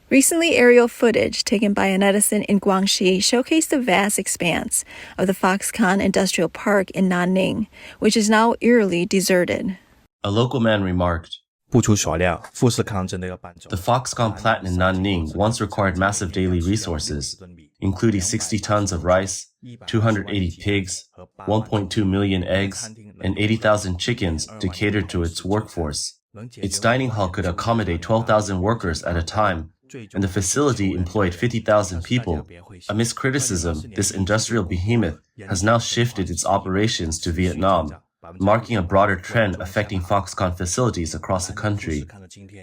Recently, aerial footage taken by a netizen in Guangxi showcased the vast expanse of the Foxconn Industrial Park in Nanning, which is now eerily deserted. A local man remarked, The Foxconn plant in Nanning once required massive daily resources, including 60 tons of rice, 280 pigs, 1.2 million eggs, and 80,000 chickens to cater to its workforce. Its dining hall could accommodate 12,000 workers at a time, and the facility employed 50,000 people. Amidst criticism, this industrial behemoth has now shifted its operations to Vietnam, marking a broader trend affecting Foxconn facilities across the country.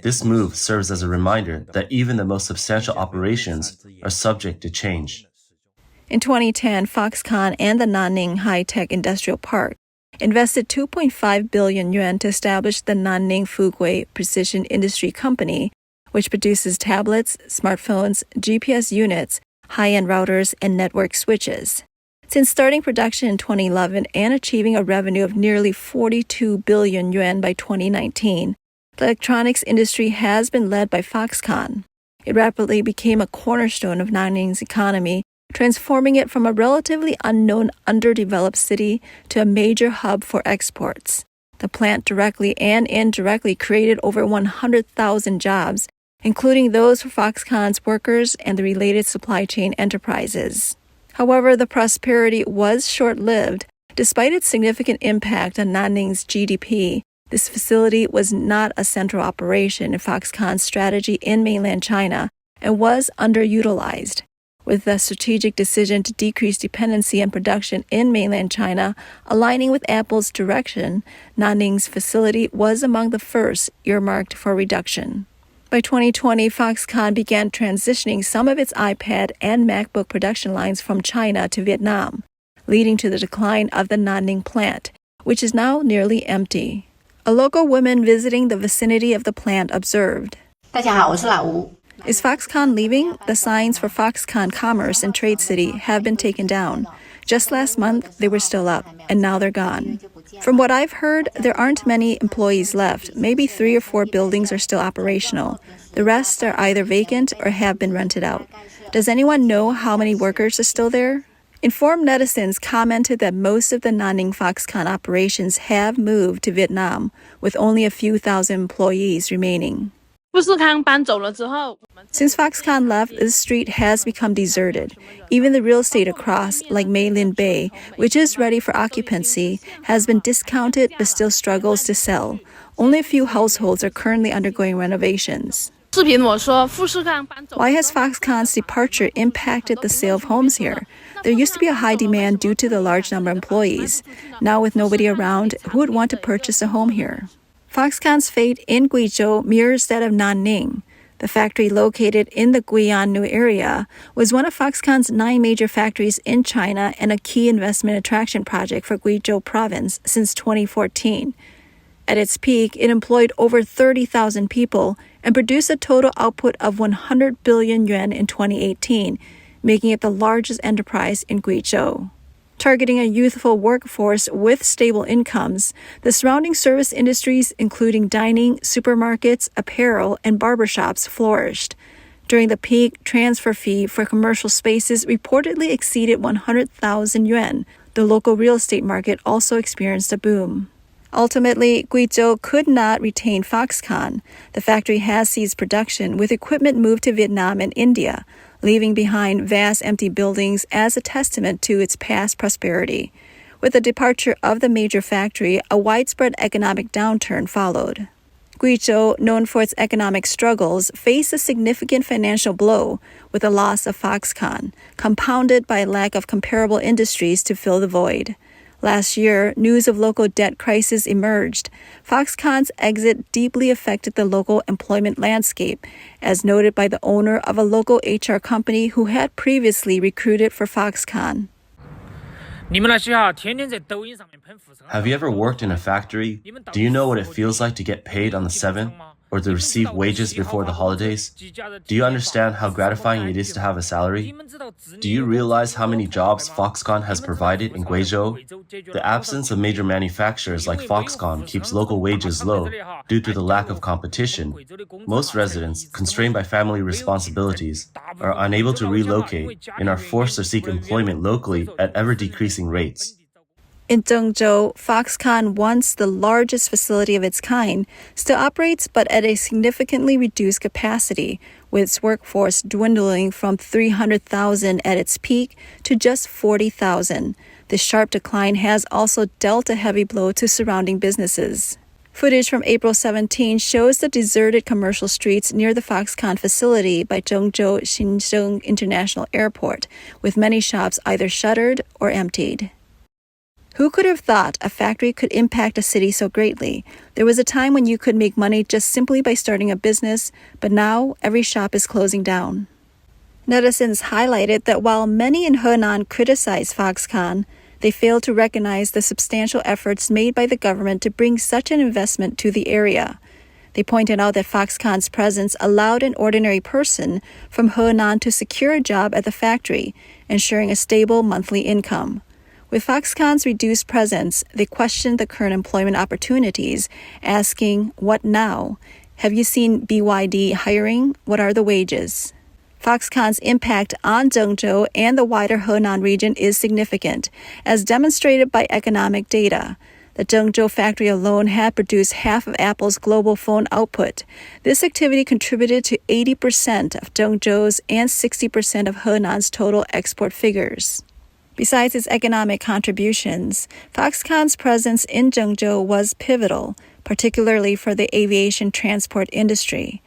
This move serves as a reminder that even the most substantial operations are subject to change. In 2010, Foxconn and the Nanning High-Tech Industrial Park invested 2.5 billion yuan to establish the Nanning Fugui Precision Industry Company, which produces tablets, smartphones, GPS units, high-end routers, and network switches. Since starting production in 2011 and achieving a revenue of nearly 42 billion yuan by 2019, the electronics industry has been led by Foxconn. It rapidly became a cornerstone of Nanning's economy, transforming it from a relatively unknown, underdeveloped city to a major hub for exports. The plant directly and indirectly created over 100,000 jobs, including those for Foxconn's workers and the related supply chain enterprises. However, the prosperity was short-lived. Despite its significant impact on Nanning's GDP, this facility was not a central operation in Foxconn's strategy in mainland China and was underutilized. With the strategic decision to decrease dependency on production in mainland China aligning with Apple's direction, Nanning's facility was among the first earmarked for reduction. By 2020, Foxconn began transitioning some of its iPad and MacBook production lines from China to Vietnam, leading to the decline of the Nanning plant, which is now nearly empty. A local woman visiting the vicinity of the plant observed, "Is Foxconn leaving? The signs for Foxconn Commerce and Trade City have been taken down. Just last month, they were still up, and now they're gone. From what I've heard, there aren't many employees left. Maybe 3 or 4 buildings are still operational. The rest are either vacant or have been rented out. Does anyone know how many workers are still there?" Informed netizens commented that most of the Nanning Foxconn operations have moved to Vietnam, with only a few thousand employees remaining. Since Foxconn left, the street has become deserted. Even the real estate across, like Mei Lin Bay, which is ready for occupancy, has been discounted but still struggles to sell. Only a few households are currently undergoing renovations. Why has Foxconn's departure impacted the sale of homes here? There used to be a high demand due to the large number of employees. Now with nobody around, who would want to purchase a home here? Foxconn's fate in Guizhou mirrors that of Nanning. The factory located in the Guiyang area was one of Foxconn's 9 major factories in China and a key investment attraction project for Guizhou province since 2014. At its peak, it employed over 30,000 people and produced a total output of 100 billion yuan in 2018, making it the largest enterprise in Guizhou. Targeting a youthful workforce with stable incomes, the surrounding service industries, including dining, supermarkets, apparel, and barbershops, flourished. During the peak, transfer fee for commercial spaces reportedly exceeded 100,000 yuan. The local real estate market also experienced a boom. Ultimately, Guizhou could not retain Foxconn. The factory has ceased production, with equipment moved to Vietnam and India, leaving behind vast empty buildings as a testament to its past prosperity. With the departure of the major factory, a widespread economic downturn followed. Guizhou, known for its economic struggles, faced a significant financial blow with the loss of Foxconn, compounded by a lack of comparable industries to fill the void. Last year, news of local debt crisis emerged. Foxconn's exit deeply affected the local employment landscape, as noted by the owner of a local HR company who had previously recruited for Foxconn. Have you ever worked in a factory? Do you know what it feels like to get paid on the 7th? or to receive wages before the holidays? Do you understand how gratifying it is to have a salary? Do you realize how many jobs Foxconn has provided in Guizhou? The absence of major manufacturers like Foxconn keeps local wages low due to the lack of competition. Most residents, constrained by family responsibilities, are unable to relocate and are forced to seek employment locally at ever-decreasing rates. In Zhengzhou, Foxconn, once the largest facility of its kind, still operates but at a significantly reduced capacity, with its workforce dwindling from 300,000 at its peak to just 40,000. This sharp decline has also dealt a heavy blow to surrounding businesses. Footage from April 17 shows the deserted commercial streets near the Foxconn facility by Zhengzhou Xinzheng International Airport, with many shops either shuttered or emptied. Who could have thought a factory could impact a city so greatly? There was a time when you could make money just simply by starting a business, but now every shop is closing down. Netizens highlighted that while many in Henan criticize Foxconn, they failed to recognize the substantial efforts made by the government to bring such an investment to the area. They pointed out that Foxconn's presence allowed an ordinary person from Henan to secure a job at the factory, ensuring a stable monthly income. With Foxconn's reduced presence, they questioned the current employment opportunities, asking, "What now? Have you seen BYD hiring? What are the wages?" Foxconn's impact on Zhengzhou and the wider Henan region is significant, as demonstrated by economic data. The Zhengzhou factory alone had produced half of Apple's global phone output. This activity contributed to 80% of Zhengzhou's and 60% of Henan's total export figures. Besides its economic contributions, Foxconn's presence in Zhengzhou was pivotal, particularly for the aviation transport industry.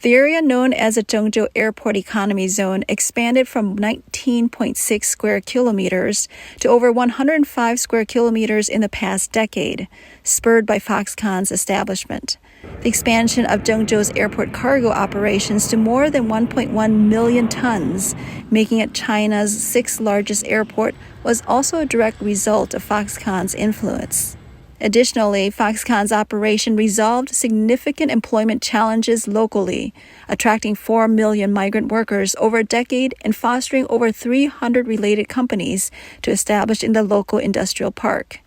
The area known as the Zhengzhou Airport Economy Zone expanded from 19.6 square kilometers to over 105 square kilometers in the past decade, spurred by Foxconn's establishment. The expansion of Zhengzhou's airport cargo operations to more than 1.1 million tons, making it China's sixth largest airport, was also a direct result of Foxconn's influence. Additionally, Foxconn's operation resolved significant employment challenges locally, attracting 4 million migrant workers over a decade and fostering over 300 related companies to establish in the local industrial park.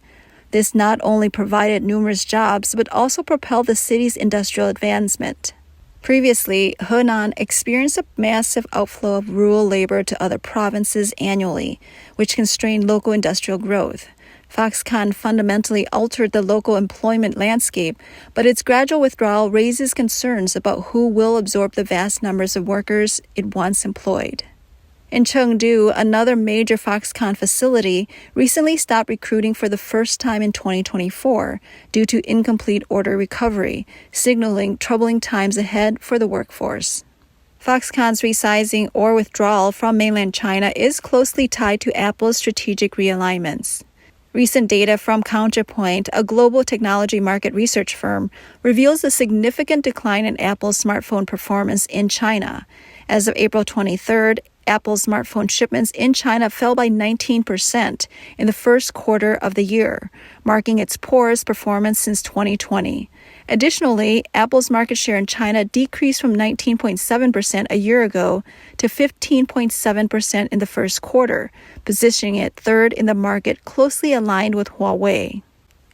This not only provided numerous jobs, but also propelled the city's industrial advancement. Previously, Henan experienced a massive outflow of rural labor to other provinces annually, which constrained local industrial growth. Foxconn fundamentally altered the local employment landscape, but its gradual withdrawal raises concerns about who will absorb the vast numbers of workers it once employed. In Chengdu, another major Foxconn facility recently stopped recruiting for the first time in 2024 due to incomplete order recovery, signaling troubling times ahead for the workforce. Foxconn's resizing or withdrawal from mainland China is closely tied to Apple's strategic realignments. Recent data from Counterpoint, a global technology market research firm, reveals a significant decline in Apple's smartphone performance in China. As of April 23rd, Apple's smartphone shipments in China fell by 19% in the first quarter of the year, marking its poorest performance since 2020. Additionally, Apple's market share in China decreased from 19.7% a year ago to 15.7% in the first quarter, positioning it third in the market, closely aligned with Huawei.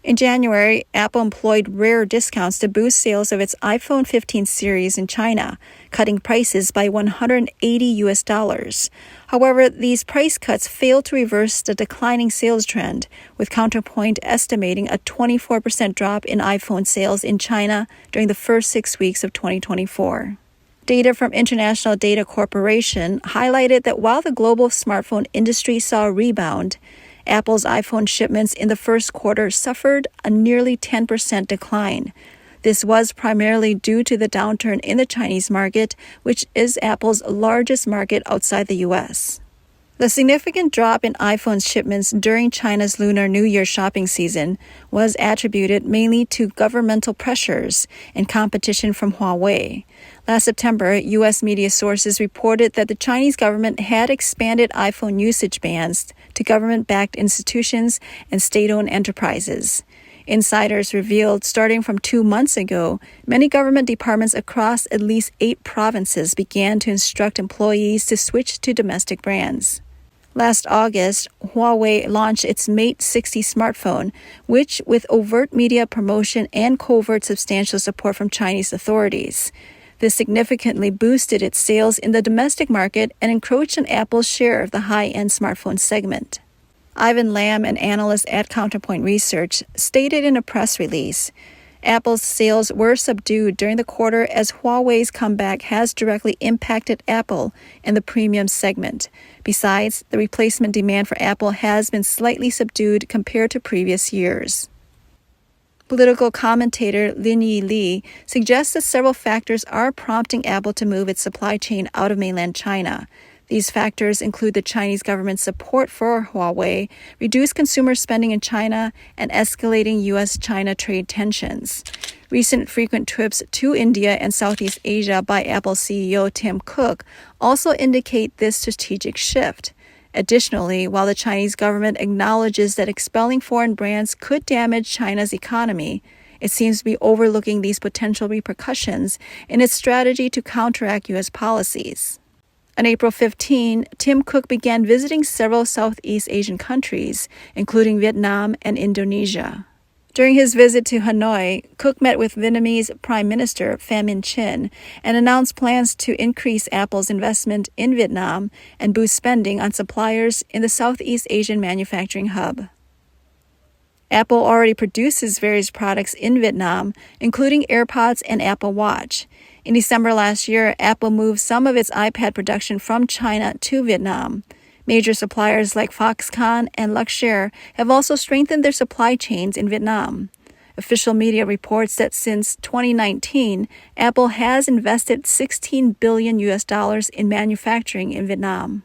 In January, Apple employed rare discounts to boost sales of its iPhone 15 series in China, cutting prices by $180. However, these price cuts failed to reverse the declining sales trend, with Counterpoint estimating a 24% drop in iPhone sales in China during the first 6 weeks of 2024. Data from International Data Corporation highlighted that while the global smartphone industry saw a rebound, Apple's iPhone shipments in the first quarter suffered a nearly 10% decline. This was primarily due to the downturn in the Chinese market, which is Apple's largest market outside the U.S. The significant drop in iPhone shipments during China's Lunar New Year shopping season was attributed mainly to governmental pressures and competition from Huawei. Last September, U.S. media sources reported that the Chinese government had expanded iPhone usage bans to government-backed institutions and state-owned enterprises. Insiders revealed starting from 2 months ago, many government departments across at least 8 provinces began to instruct employees to switch to domestic brands. Last August, Huawei launched its Mate 60 smartphone, which, with overt media promotion and covert substantial support from Chinese authorities, this significantly boosted its sales in the domestic market and encroached on Apple's share of the high-end smartphone segment. Ivan Lam, an analyst at Counterpoint Research, stated in a press release, Apple's sales were subdued during the quarter as Huawei's comeback has directly impacted Apple in the premium segment. Besides, the replacement demand for Apple has been slightly subdued compared to previous years. Political commentator Lin Yi suggests that several factors are prompting Apple to move its supply chain out of mainland China. These factors include the Chinese government's support for Huawei, reduced consumer spending in China, and escalating U.S.-China trade tensions. Recent frequent trips to India and Southeast Asia by Apple CEO Tim Cook also indicate this strategic shift. Additionally, while the Chinese government acknowledges that expelling foreign brands could damage China's economy, it seems to be overlooking these potential repercussions in its strategy to counteract U.S. policies. On April 15, Tim Cook began visiting several Southeast Asian countries, including Vietnam and Indonesia. During his visit to Hanoi, Cook met with Vietnamese Prime Minister Pham Minh Chinh and announced plans to increase Apple's investment in Vietnam and boost spending on suppliers in the Southeast Asian manufacturing hub. Apple already produces various products in Vietnam, including AirPods and Apple Watch. In December last year, Apple moved some of its iPad production from China to Vietnam. Major suppliers like Foxconn and Luxshare have also strengthened their supply chains in Vietnam. Official media reports that since 2019, Apple has invested $16 billion in manufacturing in Vietnam.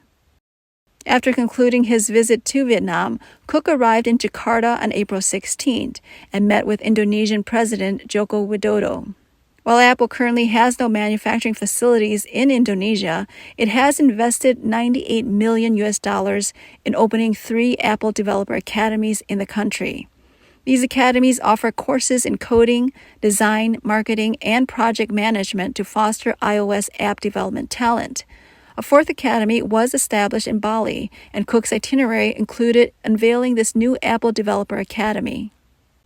After concluding his visit to Vietnam, Cook arrived in Jakarta on April 16th and met with Indonesian President Joko Widodo. While Apple currently has no manufacturing facilities in Indonesia, it has invested $98 million in opening 3 Apple Developer Academies in the country. These academies offer courses in coding, design, marketing, and project management to foster iOS app development talent. A 4th academy was established in Bali, and Cook's itinerary included unveiling this new Apple Developer Academy.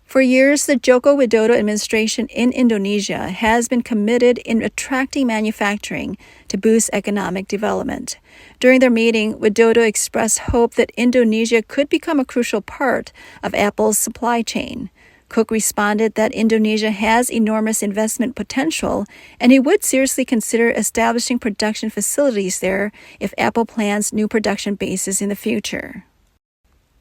For years, the Joko Widodo administration in Indonesia has been committed in attracting manufacturing to boost economic development. During their meeting, Widodo expressed hope that Indonesia could become a crucial part of Apple's supply chain. Cook responded that Indonesia has enormous investment potential, and he would seriously consider establishing production facilities there if Apple plans new production bases in the future.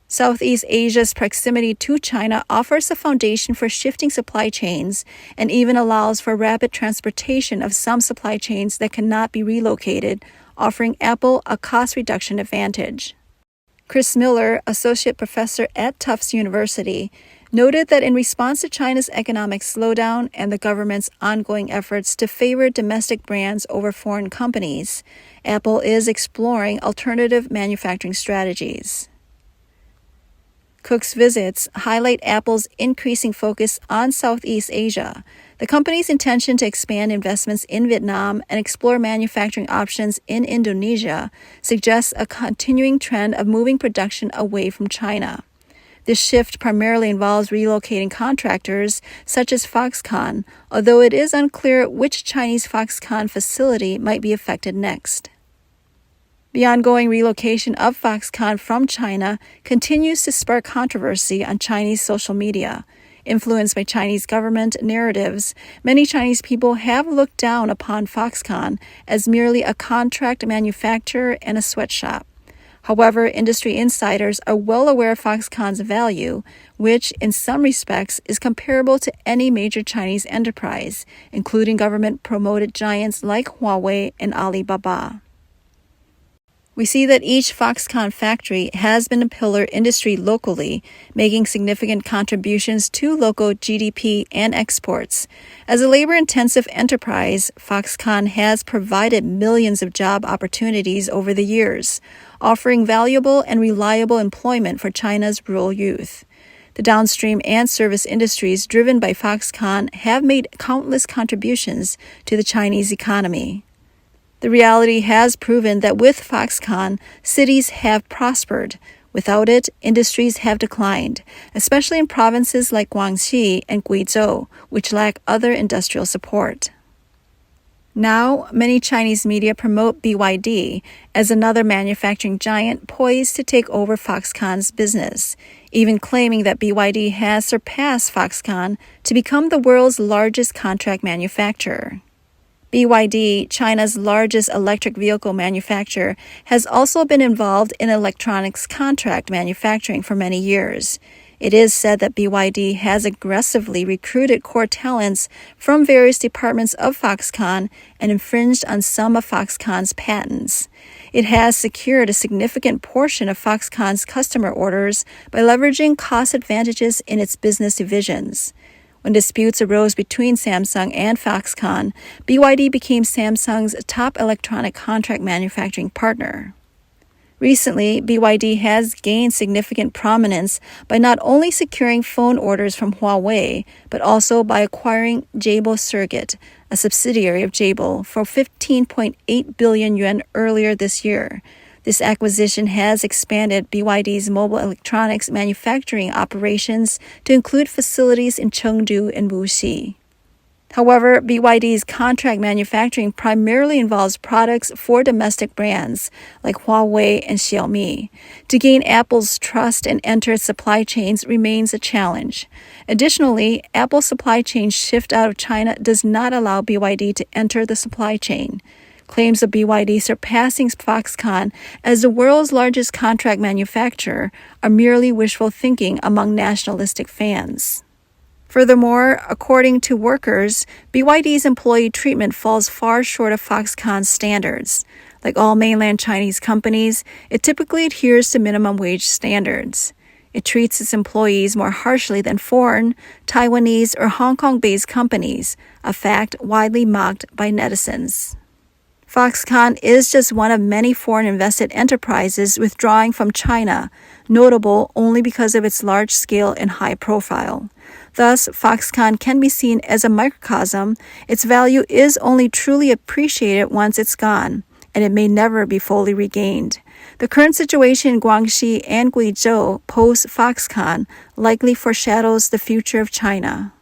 Southeast Asia's proximity to China offers a foundation for shifting supply chains and even allows for rapid transportation of some supply chains that cannot be relocated, offering Apple a cost reduction advantage. Chris Miller, associate professor at Tufts University, noted that in response to China's economic slowdown and the government's ongoing efforts to favor domestic brands over foreign companies, Apple is exploring alternative manufacturing strategies. Cook's visits highlight Apple's increasing focus on Southeast Asia. The company's intention to expand investments in Vietnam and explore manufacturing options in Indonesia suggests a continuing trend of moving production away from China. This shift primarily involves relocating contractors such as Foxconn, although it is unclear which Chinese Foxconn facility might be affected next. The ongoing relocation of Foxconn from China continues to spark controversy on Chinese social media. Influenced by Chinese government narratives, many Chinese people have looked down upon Foxconn as merely a contract manufacturer and a sweatshop. However, industry insiders are well aware of Foxconn's value, which, in some respects, is comparable to any major Chinese enterprise, including government-promoted giants like Huawei and Alibaba. We see that each Foxconn factory has been a pillar industry locally, making significant contributions to local GDP and exports. As a labor-intensive enterprise, Foxconn has provided millions of job opportunities over the years, offering valuable and reliable employment for China's rural youth. The downstream and service industries driven by Foxconn have made countless contributions to the Chinese economy. The reality has proven that with Foxconn, cities have prospered. Without it, industries have declined, especially in provinces like Guangxi and Guizhou, which lack other industrial support. Now, many Chinese media promote BYD as another manufacturing giant poised to take over Foxconn's business, even claiming that BYD has surpassed Foxconn to become the world's largest contract manufacturer. BYD, China's largest electric vehicle manufacturer, has also been involved in electronics contract manufacturing for many years. It is said that BYD has aggressively recruited core talents from various departments of Foxconn and infringed on some of Foxconn's patents. It has secured a significant portion of Foxconn's customer orders by leveraging cost advantages in its business divisions. When disputes arose between Samsung and Foxconn, BYD became Samsung's top electronic contract manufacturing partner. Recently, BYD has gained significant prominence by not only securing phone orders from Huawei, but also by acquiring Jabil Circuit, a subsidiary of Jabil, for 15.8 billion yuan earlier this year. This acquisition has expanded BYD's mobile electronics manufacturing operations to include facilities in Chengdu and Wuxi. However, BYD's contract manufacturing primarily involves products for domestic brands like Huawei and Xiaomi. To gain Apple's trust and enter its supply chains remains a challenge. Additionally, Apple's supply chain shift out of China does not allow BYD to enter the supply chain. Claims of BYD surpassing Foxconn as the world's largest contract manufacturer are merely wishful thinking among nationalistic fans. Furthermore, according to workers, BYD's employee treatment falls far short of Foxconn's standards. Like all mainland Chinese companies, it typically adheres to minimum wage standards. It treats its employees more harshly than foreign, Taiwanese, or Hong Kong-based companies, a fact widely mocked by netizens. Foxconn is just one of many foreign invested enterprises withdrawing from China, notable only because of its large scale and high profile. Thus, Foxconn can be seen as a microcosm. Its value is only truly appreciated once it's gone, and it may never be fully regained. The current situation in Guangxi and Guizhou post-Foxconn likely foreshadows the future of China.